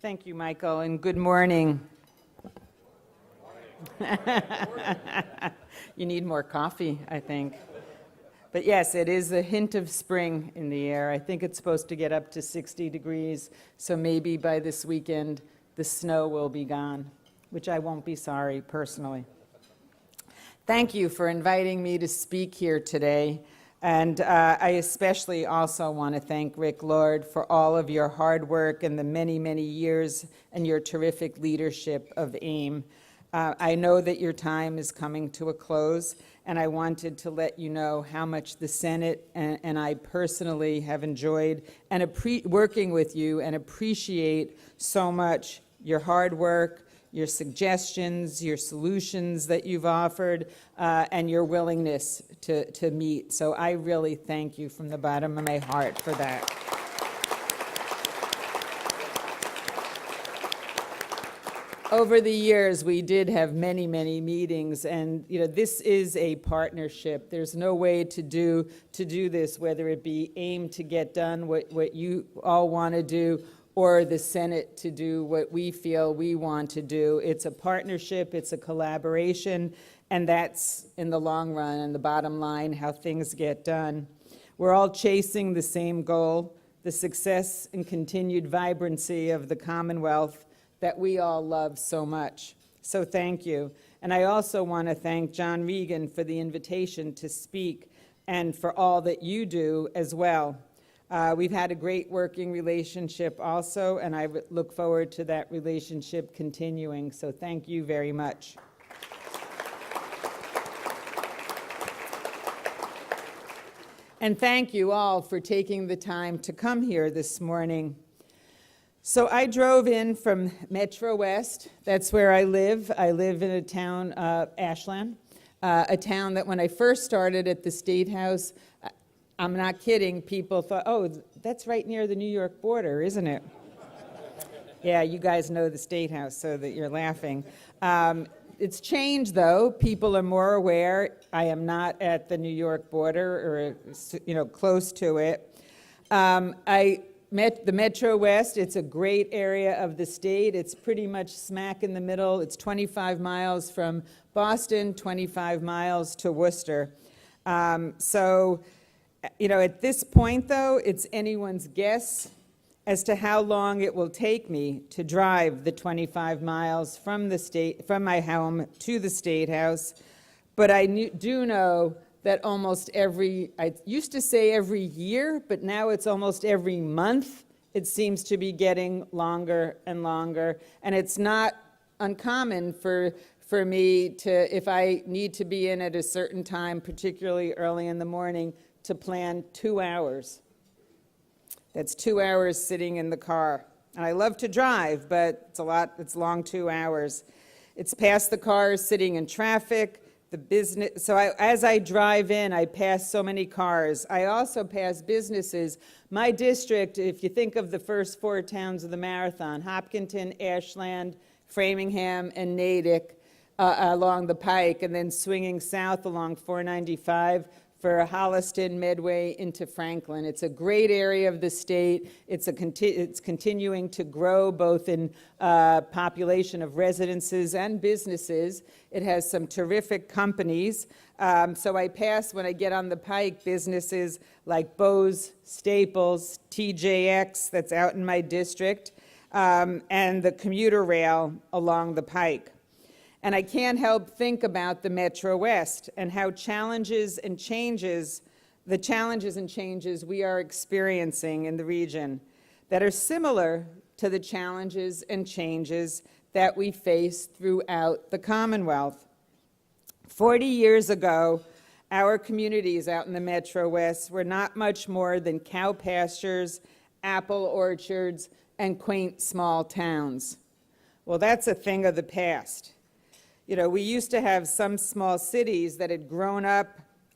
Thank you, Michael, and good morning. You need more coffee, I think. But yes, it is a hint of spring in the air. I think it's supposed to get up to 60 degrees, so maybe by this weekend the snow will be gone, which I won't be sorry personally. Thank you for inviting me to speak here today. And I especially also want to thank Rick Lord for all of your hard work and the many, many years and your terrific leadership of AIM. I know that your time is coming to a close, and I wanted to let you know how much the Senate and I personally have enjoyed and working with you and appreciate so much your hard work, your suggestions, your solutions that you've offered, and your willingness to meet. So I really thank you from the bottom of my heart for that. Over the years, we did have many, many meetings, and this is a partnership. There's no way to do this, whether it be AIM to get done what you all want to do, or the Senate to do what we feel we want to do. It's a partnership, it's a collaboration, and that's, in the long run and the bottom line, how things get done. We're all chasing the same goal, the success and continued vibrancy of the Commonwealth that we all love so much. So thank you. And I also want to thank John Regan for the invitation to speak and for all that you do as well. We've had a great working relationship also, and I look forward to that relationship continuing. So thank you very much. And thank you all for taking the time to come here this morning. So I drove in from Metro West. That's where I live. I live in a town, Ashland, a town that when I first started at the State House, I'm not kidding, people thought, oh, that's right near the New York border, isn't it? Yeah, you guys know the State House, so that you're laughing. It's changed, though. People are more aware. I am not at the New York border or, close to it. The Metro West, it's a great area of the state. It's pretty much smack in the middle. It's 25 miles from Boston, 25 miles to Worcester. At this point, though, it's anyone's guess as to how long it will take me to drive the 25 miles from my home to the State House. But I do know that I used to say every year, but now it's almost every month. It seems to be getting longer and longer. And it's not uncommon for me to, if I need to be in at a certain time, particularly early in the morning, to plan 2 hours. That's 2 hours sitting in the car. And I love to drive, but it's long 2 hours. It's past the cars, sitting in traffic, the business. So as I drive in, I pass so many cars. I also pass businesses. My district, if you think of the first 4 towns of the marathon, Hopkinton, Ashland, Framingham, and Natick, along the Pike, and then swinging south along 495, for Holliston, Medway, into Franklin. It's a great area of the state. It's continuing to grow both in population of residences and businesses. It has some terrific companies. So I pass, when I get on the Pike, businesses like Bose, Staples, TJX, that's out in my district, and the commuter rail along the Pike. And I can't help think about the Metro West and how the challenges and changes we are experiencing in the region that are similar to the challenges and changes that we face throughout the Commonwealth. 40 years ago, our communities out in the Metro West were not much more than cow pastures, apple orchards, and quaint small towns. Well, that's a thing of the past. We used to have some small cities that had grown up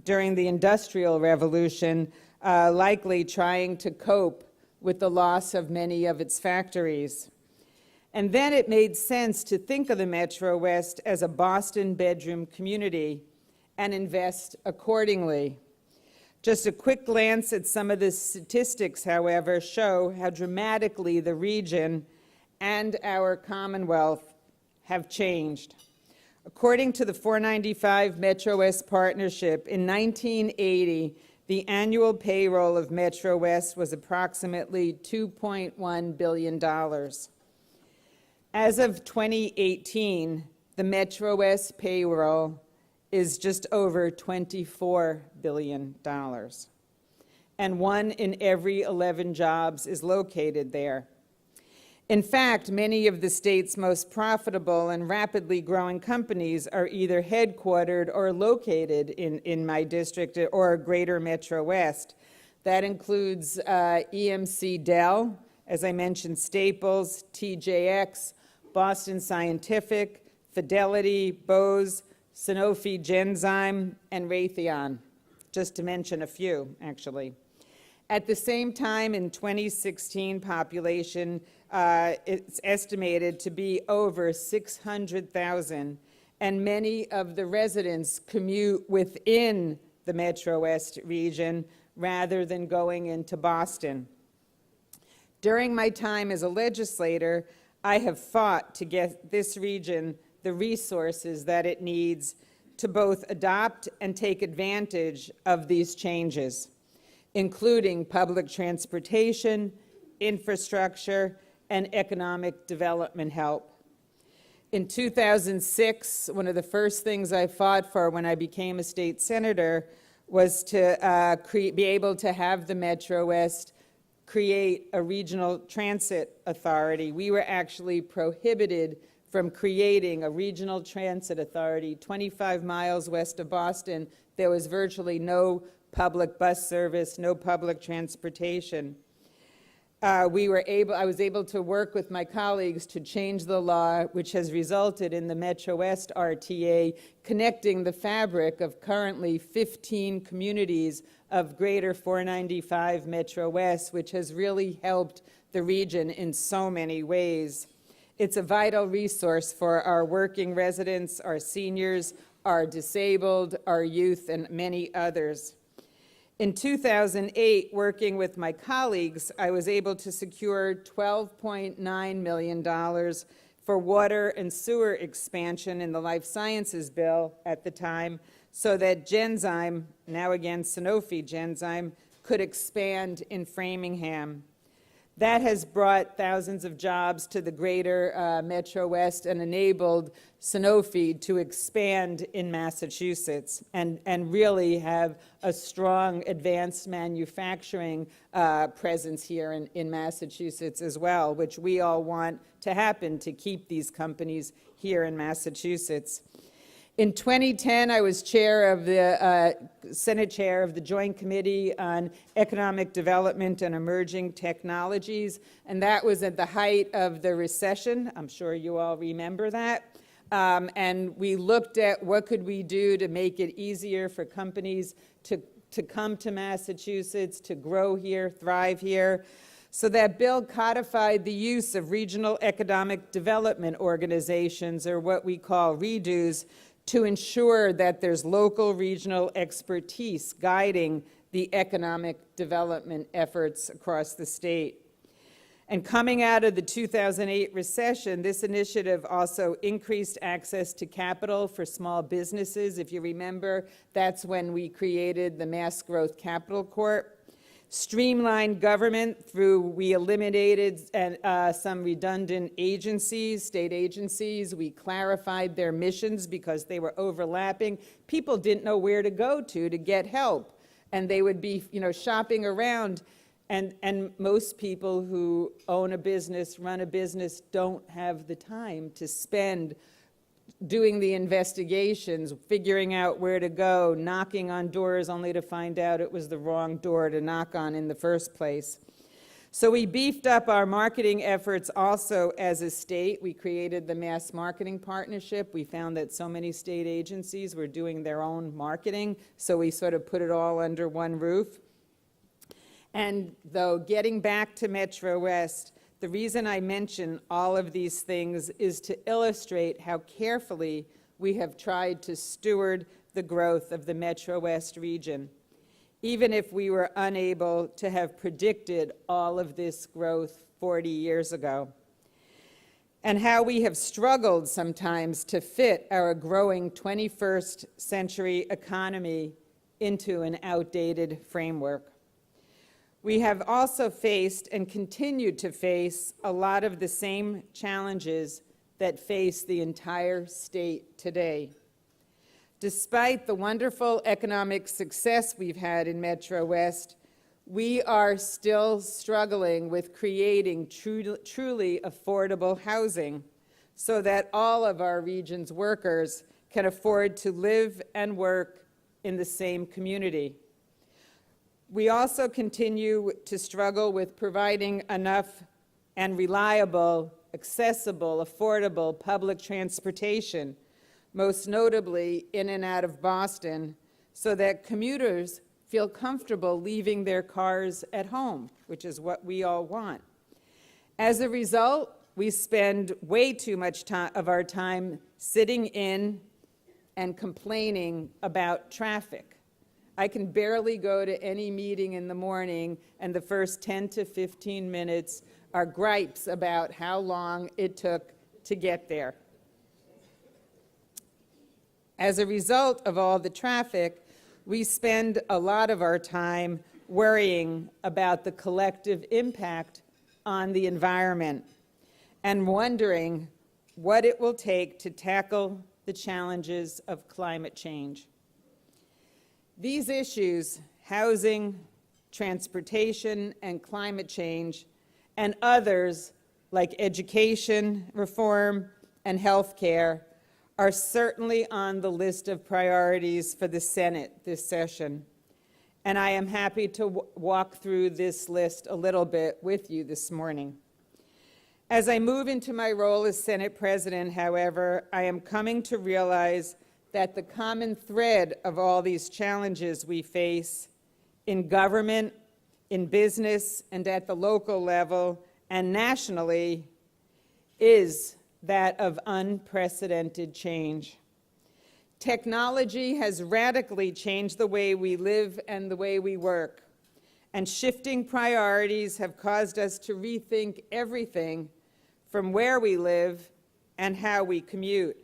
during the Industrial Revolution, likely trying to cope with the loss of many of its factories. And then it made sense to think of the Metro West as a Boston bedroom community and invest accordingly. Just a quick glance at some of the statistics, however, show how dramatically the region and our Commonwealth have changed. According to the 495 Metro West Partnership, in 1980, the annual payroll of Metro West was approximately $2.1 billion. As of 2018, the Metro West payroll is just over $24 billion. And 1 in every 11 jobs is located there. In fact, many of the state's most profitable and rapidly growing companies are either headquartered or located in my district or greater Metro West. That includes EMC Dell, as I mentioned, Staples, TJX, Boston Scientific, Fidelity, Bose, Sanofi Genzyme, and Raytheon, just to mention a few, actually. At the same time, in 2016, population it's estimated to be over 600,000, and many of the residents commute within the Metro West region rather than going into Boston. During my time as a legislator, I have fought to get this region the resources that it needs to both adopt and take advantage of these changes, including public transportation, infrastructure, and economic development help. In 2006, one of the first things I fought for when I became a state senator was to be able to have the Metro West create a regional transit authority. We were actually prohibited from creating a regional transit authority 25 miles west of Boston. There was virtually no public bus service, no public transportation. I was able to work with my colleagues to change the law, which has resulted in the Metro West RTA connecting the fabric of currently 15 communities of greater 495 Metro West, which has really helped the region in so many ways. It's a vital resource for our working residents, our seniors, our disabled, our youth, and many others. In 2008, working with my colleagues, I was able to secure $12.9 million for water and sewer expansion in the life sciences bill at the time, so that Genzyme, now again Sanofi Genzyme, could expand in Framingham. That has brought thousands of jobs to the greater Metro West and enabled Sanofi to expand in Massachusetts and really have a strong advanced manufacturing presence here in Massachusetts as well, which we all want to happen to keep these companies here in Massachusetts. In 2010, I was Senate Chair of the Joint Committee on Economic Development and Emerging Technologies, and that was at the height of the recession. I'm sure you all remember that. And we looked at what could we do to make it easier for companies to come to Massachusetts, to grow here, thrive here. So that bill codified the use of regional economic development organizations, or what we call REDOs, to ensure that there's local regional expertise guiding the economic development efforts across the state. And coming out of the 2008 recession, this initiative also increased access to capital for small businesses. If you remember, that's when we created the Mass Growth Capital Corp. Streamlined government we eliminated some redundant agencies, state agencies. We clarified their missions because they were overlapping. People didn't know where to go to get help, and they would be, shopping around. And most people who own a business, run a business, don't have the time to spend doing the investigations, figuring out where to go, knocking on doors only to find out it was the wrong door to knock on in the first place. So we beefed up our marketing efforts also as a state. We created the Mass Marketing Partnership. We found that so many state agencies were doing their own marketing, so we sort of put it all under one roof. And though getting back to Metro West, the reason I mention all of these things is to illustrate how carefully we have tried to steward the growth of the Metro West region, even if we were unable to have predicted all of this growth 40 years ago. and how we have struggled sometimes to fit our growing 21st century economy into an outdated framework. We have also faced and continue to face a lot of the same challenges that face the entire state today. Despite the wonderful economic success we've had in Metro West, we are still struggling with creating truly affordable housing so that all of our region's workers can afford to live and work in the same community. We also continue to struggle with providing enough and reliable, accessible, affordable public transportation, most notably in and out of Boston, so that commuters feel comfortable leaving their cars at home, which is what we all want. As a result, we spend way too much of our time sitting in and complaining about traffic. I can barely go to any meeting in the morning, and the first 10 to 15 minutes are gripes about how long it took to get there. As a result of all the traffic, we spend a lot of our time worrying about the collective impact on the environment and wondering what it will take to tackle the challenges of climate change. These issues, housing, transportation, and climate change, and others like education reform and health care, are certainly on the list of priorities for the Senate this session. And I am happy to walk through this list a little bit with you this morning. As I move into my role as Senate President, however, I am coming to realize that the common thread of all these challenges we face in government, in business, and at the local level, and nationally, is that of unprecedented change. Technology has radically changed the way we live and the way we work, and shifting priorities have caused us to rethink everything from where we live and how we commute.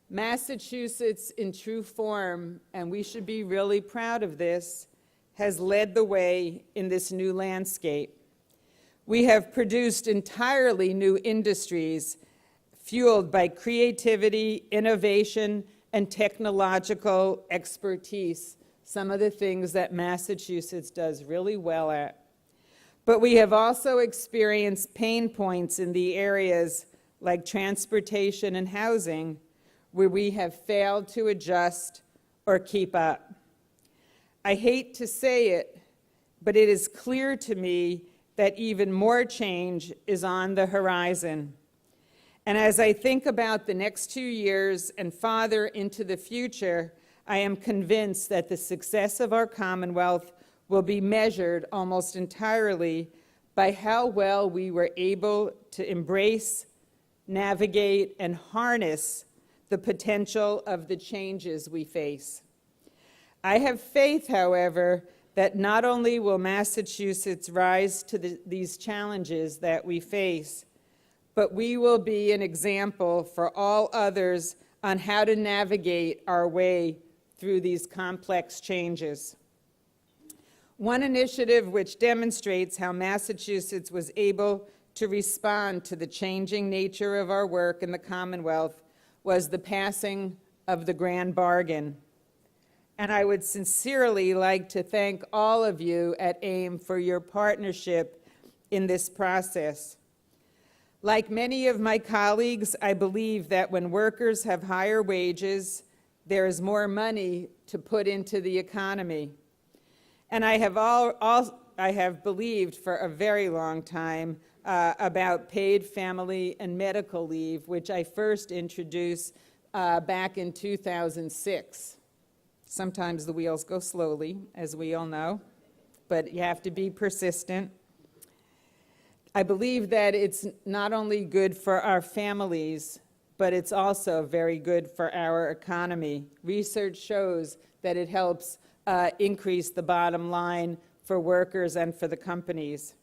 Massachusetts, in true form, and we should be really proud of this, has led the way in this new landscape. We have produced entirely new industries fueled by creativity, innovation, and technological expertise, some of the things that Massachusetts does really well at. But we have also experienced pain points in the areas like transportation and housing, where we have failed to adjust or keep up. I hate to say it, but it is clear to me that even more change is on the horizon. And as I think about the next 2 years and farther into the future, I am convinced that the success of our Commonwealth will be measured almost entirely by how well we were able to embrace, navigate, and harness the potential of the changes we face. I have faith, however, that not only will Massachusetts rise to these challenges that we face, but we will be an example for all others on how to navigate our way through these complex changes. One initiative which demonstrates how Massachusetts was able to respond to the changing nature of our work in the Commonwealth was the passing of the Grand Bargain. And I would sincerely like to thank all of you at AIM for your partnership in this process. Like many of my colleagues, I believe that when workers have higher wages, there is more money to put into the economy. And I have believed for a very long time about paid family and medical leave, which I first introduced back in 2006. Sometimes the wheels go slowly, as we all know, but you have to be persistent. I believe that it's not only good for our families, but it's also very good for our economy. Research shows that it helps increase the bottom line for workers and for the companies.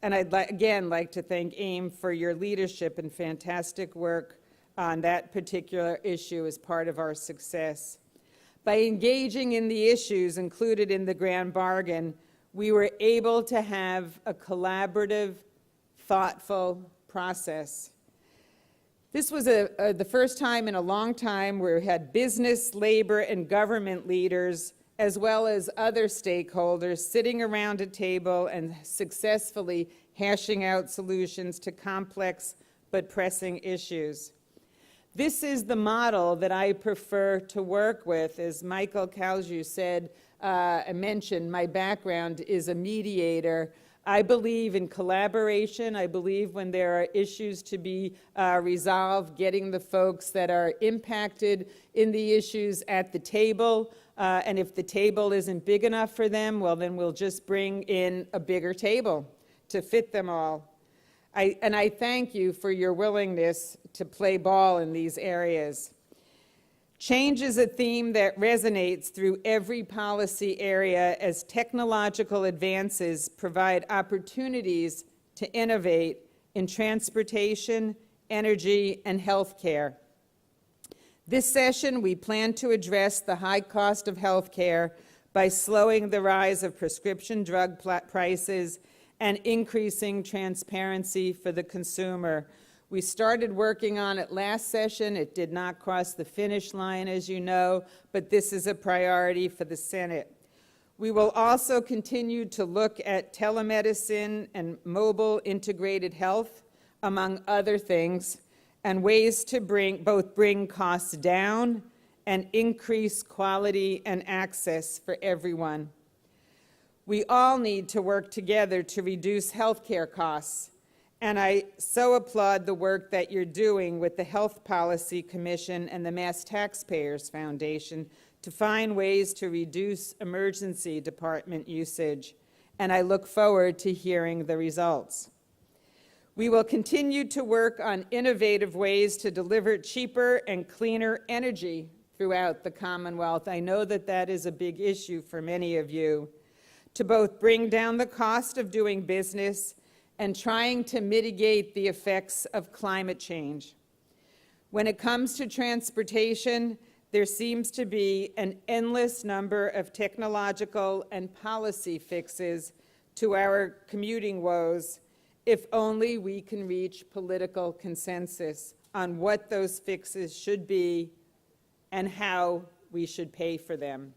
And I'd again like to thank AIM for your leadership and fantastic work on that particular issue as part of our success. By engaging in the issues included in the grand bargain, we were able to have a collaborative, thoughtful process. This was the first time in a long time where we had business, labor, and government leaders, as well as other stakeholders, sitting around a table and successfully hashing out solutions to complex but pressing issues. This is the model that I prefer to work with. As Michael Kalju said, mentioned, my background is a mediator. I believe in collaboration. I believe when there are issues to be resolved, getting the folks that are impacted in the issues at the table. And if the table isn't big enough for them, well, then we'll just bring in a bigger table to fit them all. I thank you for your willingness to play ball in these areas. Change is a theme that resonates through every policy area as technological advances provide opportunities to innovate in transportation, energy, and healthcare. This session, we plan to address the high cost of healthcare by slowing the rise of prescription drug prices and increasing transparency for the consumer. We started working on it last session. It did not cross the finish line, as you know, but this is a priority for the Senate. We will also continue to look at telemedicine and mobile integrated health, among other things, and ways to both bring costs down and increase quality and access for everyone. We all need to work together to reduce healthcare costs, and I so applaud the work that you're doing with the Health Policy Commission and the Mass Taxpayers Foundation to find ways to reduce emergency department usage, and I look forward to hearing the results. We will continue to work on innovative ways to deliver cheaper and cleaner energy throughout the Commonwealth. I know that that is a big issue for many of you, to both bring down the cost of doing business and trying to mitigate the effects of climate change. When it comes to transportation, there seems to be an endless number of technological and policy fixes to our commuting woes, if only we can reach political consensus on what those fixes should be and how we should pay for them.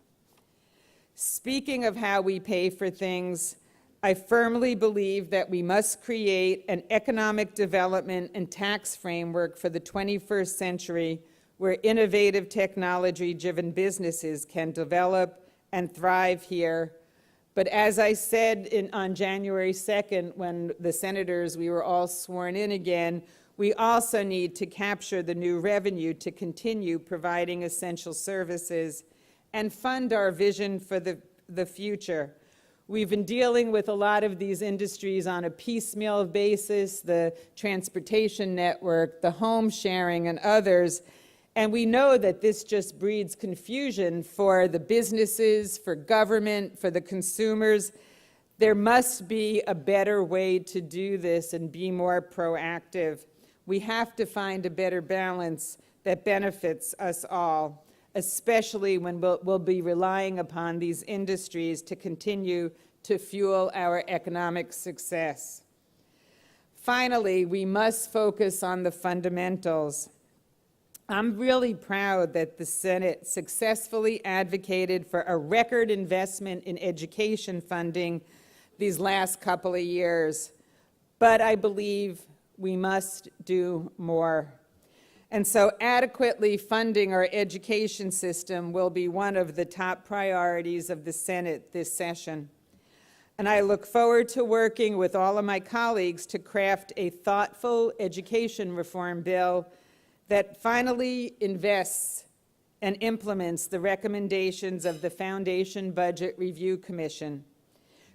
Speaking of how we pay for things, I firmly believe that we must create an economic development and tax framework for the 21st century where innovative technology-driven businesses can develop and thrive here. But as I said on January 2nd, when the senators, we were all sworn in again, we also need to capture the new revenue to continue providing essential services and fund our vision for the future. We've been dealing with a lot of these industries on a piecemeal basis, the transportation network, the home sharing, and others, and we know that this just breeds confusion for the businesses, for government, for the consumers. There must be a better way to do this and be more proactive. We have to find a better balance that benefits us all, especially when we'll be relying upon these industries to continue to fuel our economic success. Finally, we must focus on the fundamentals. I'm really proud that the Senate successfully advocated for a record investment in education funding these last couple of years, but I believe we must do more. And so adequately funding our education system will be one of the top priorities of the Senate this session. And I look forward to working with all of my colleagues to craft a thoughtful education reform bill that finally invests and implements the recommendations of the Foundation Budget Review Commission.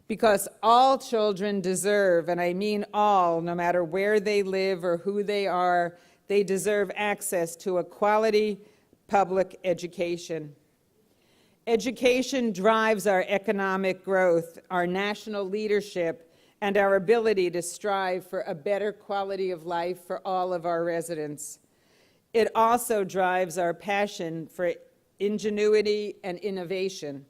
Because all children deserve, and I mean all, no matter where they live or who they are, they deserve access to a quality public education. Education drives our economic growth, our national leadership, and our ability to strive for a better quality of life for all of our residents. It also drives our passion for ingenuity and innovation.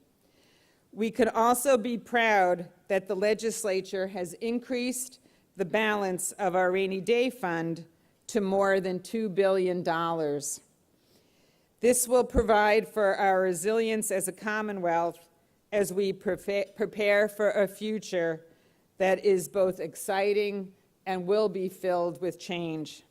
We can also be proud that the legislature has increased the balance of our rainy day fund to more than $2 billion. This will provide for our resilience as a Commonwealth as we prepare for a future that is both exciting and will be filled with change.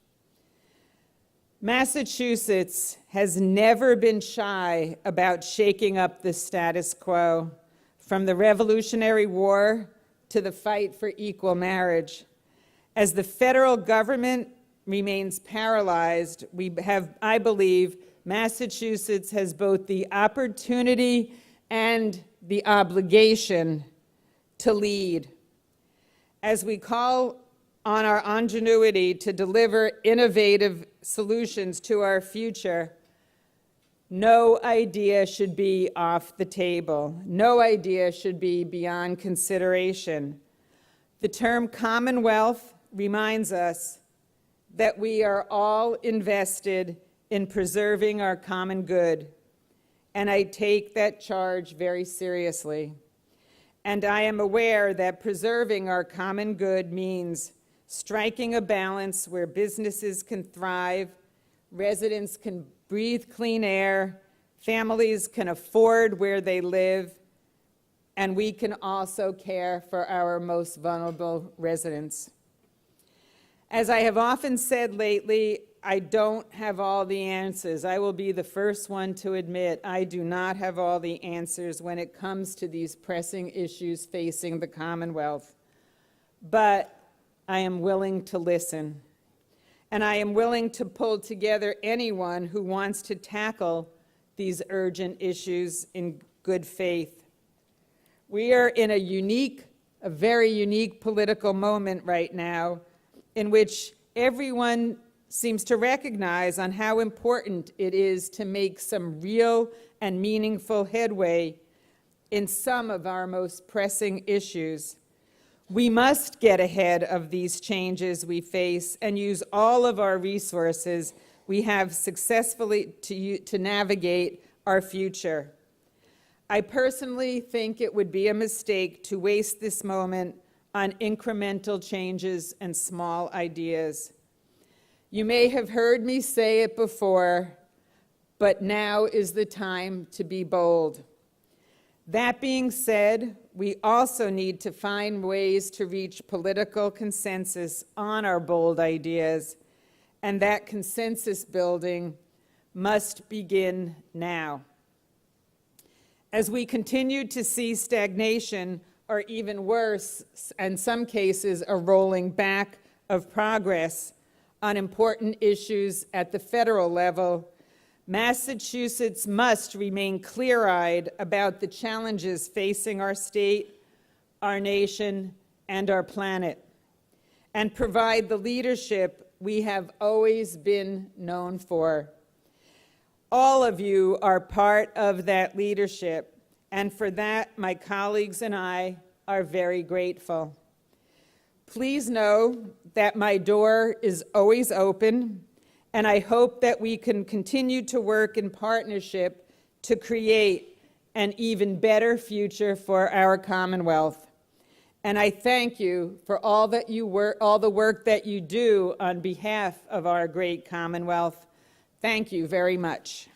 Massachusetts has never been shy about shaking up the status quo, from the Revolutionary War to the fight for equal marriage. As the federal government remains paralyzed, I believe, Massachusetts has both the opportunity and the obligation to lead. As we call on our ingenuity to deliver innovative solutions to our future, no idea should be off the table. No idea should be beyond consideration. The term Commonwealth reminds us that we are all invested in preserving our common good, and I take that charge very seriously. And I am aware that preserving our common good means striking a balance where businesses can thrive, residents can breathe clean air, families can afford where they live, and we can also care for our most vulnerable residents. As I have often said lately, I don't have all the answers. I will be the first one to admit I do not have all the answers when it comes to these pressing issues facing the Commonwealth. But I am willing to listen. And I am willing to pull together anyone who wants to tackle these urgent issues in good faith. We are in a very unique political moment right now in which everyone seems to recognize on how important it is to make some real and meaningful headway in some of our most pressing issues. We must get ahead of these changes we face and use all of our resources we have successfully to navigate our future. I personally think it would be a mistake to waste this moment on incremental changes and small ideas. You may have heard me say it before, but now is the time to be bold. That being said, we also need to find ways to reach political consensus on our bold ideas, and that consensus building must begin now. As we continue to see stagnation, or even worse, in some cases, a rolling back of progress on important issues at the federal level, Massachusetts must remain clear-eyed about the challenges facing our state, our nation, and our planet, and provide the leadership we have always been known for. All of you are part of that leadership, and for that, my colleagues and I are very grateful. Please know that my door is always open, and I hope that we can continue to work in partnership to create an even better future for our Commonwealth. And I thank you for all the work that you do on behalf of our great Commonwealth. Thank you very much.